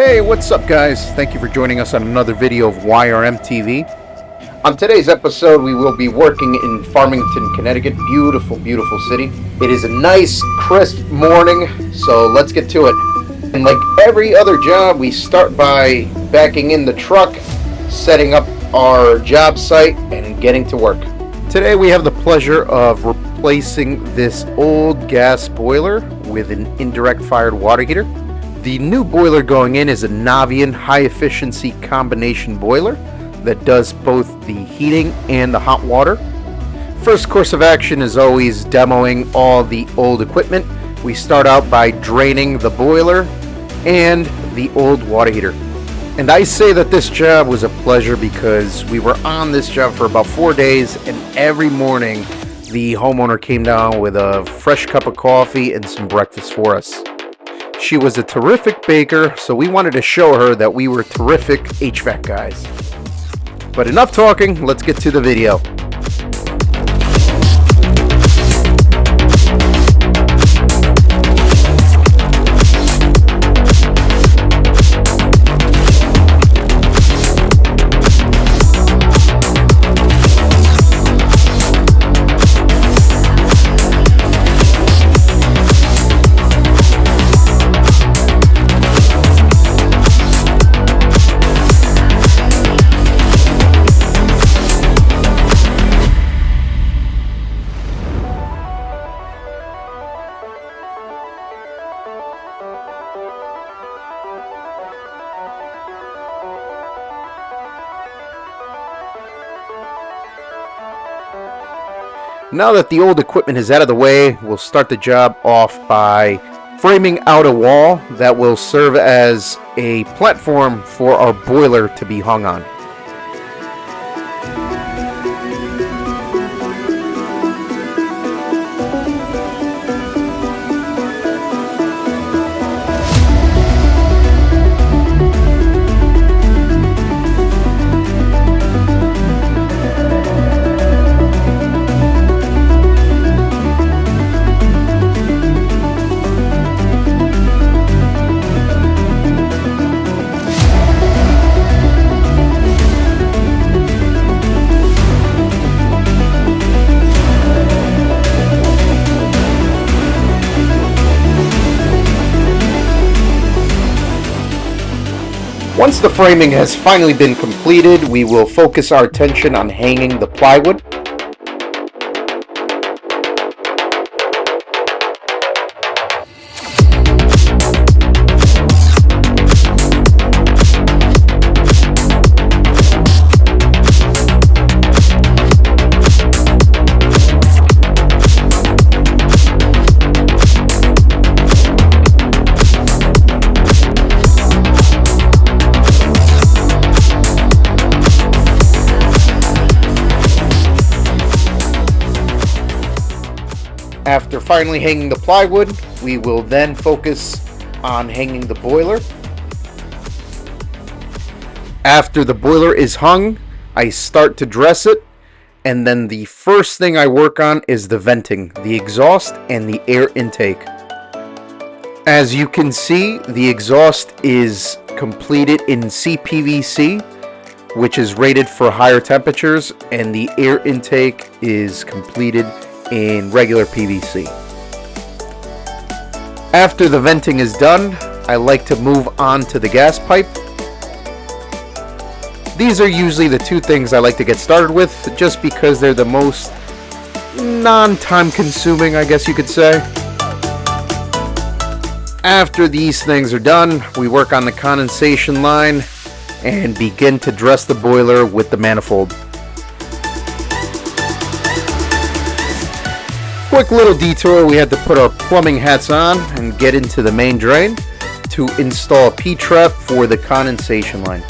Hey, what's up guys? Thank you for joining us on another video of YRM TV. On today's episode, we will be working in Farmington, Connecticut. Beautiful, beautiful city. It is a nice, crisp morning, so let's get to it. And like every other job, we start by backing in the truck, setting up our job site, and getting to work. Today we have the pleasure of replacing this old gas boiler with an indirect fired water heater. The new boiler going in is a NAVIEN high-efficiency combination boiler that does both the heating and the hot water. First course of action is always demoing all the old equipment. We start out by draining the boiler and the old water heater. And I say that this job was a pleasure because we were on this job for about 4 days, and every morning the homeowner came down with a fresh cup of coffee and some breakfast for us. She was a terrific baker, so we wanted to show her that we were terrific HVAC guys. But enough talking, let's get to the video. Now that the old equipment is out of the way, we'll start the job off by framing out a wall that will serve as a platform for our boiler to be hung on. Once the framing has finally been completed, we will focus our attention on hanging the plywood. After finally hanging the plywood, we will then focus on hanging the boiler. After the boiler is hung, I start to dress it, and then the first thing I work on is the venting, the exhaust, and the air intake. As you can see, the exhaust is completed in CPVC, which is rated for higher temperatures, and the air intake is completed in regular PVC. After the venting is done, I like to move on to the gas pipe. These are usually the two things I like to get started with, just because they're the most non-time consuming, I guess you could say. After these things are done, we work on the condensation line and begin to dress the boiler with the manifold. Quick little detour, we had to put our plumbing hats on and get into the main drain to install a P-trap for the condensation line.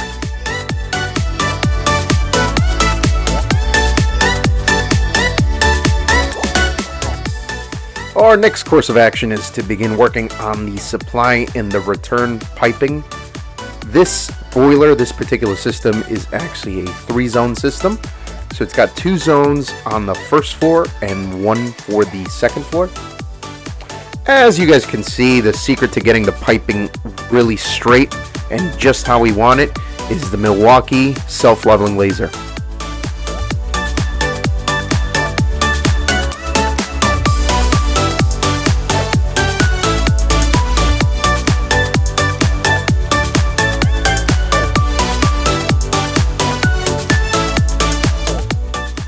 Our next course of action is to begin working on the supply and the return piping. This boiler, this particular system, is actually a 3-zone system. So it's got 2 zones on the first floor and 1 for the second floor. As you guys can see, the secret to getting the piping really straight and just how we want it is the Milwaukee self-leveling laser.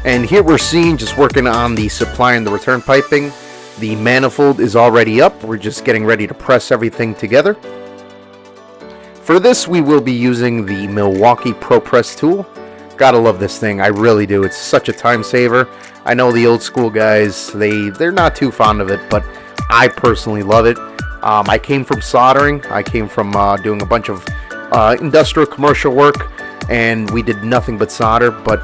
And here we're seeing, just working on the supply and the return piping. The manifold is already up. We're just getting ready to press everything together. For this, we will be using the Milwaukee Pro Press tool. Gotta love this thing, I really do. It's such a time saver. I know the old school guys, they're not too fond of it, but I personally love it. I came from soldering. I came from doing a bunch of industrial commercial work, and we did nothing but solder, but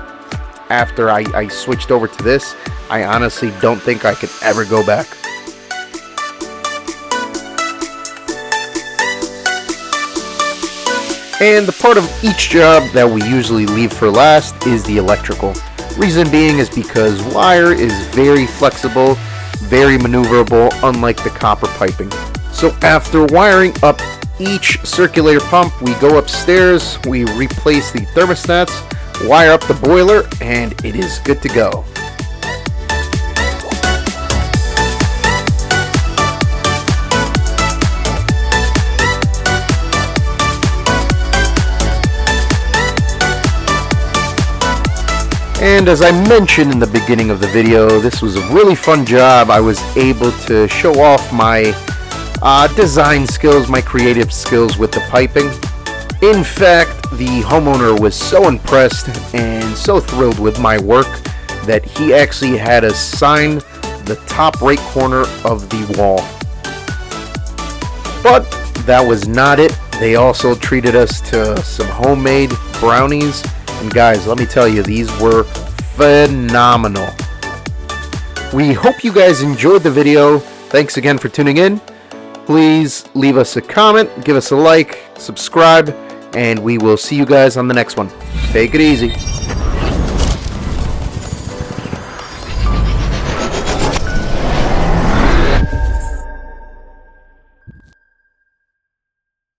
after I switched over to this, I honestly don't think I could ever go back. And the part of each job that we usually leave for last is the electrical. Reason being is because wire is very flexible, very maneuverable, unlike the copper piping. So after wiring up each circulator pump, we go upstairs, we replace the thermostats, wire up the boiler, and it is good to go. And as I mentioned in the beginning of the video, this was a really fun job. I was able to show off my design skills, my creative skills with the piping. In fact, the homeowner was so impressed and so thrilled with my work that he actually had us sign the top right corner of the wall. But that was not it. They also treated us to some homemade brownies. And guys, let me tell you, these were phenomenal. We hope you guys enjoyed the video. Thanks again for tuning in. Please leave us a comment, give us a like, subscribe, and we will see you guys on the next one. Take it easy.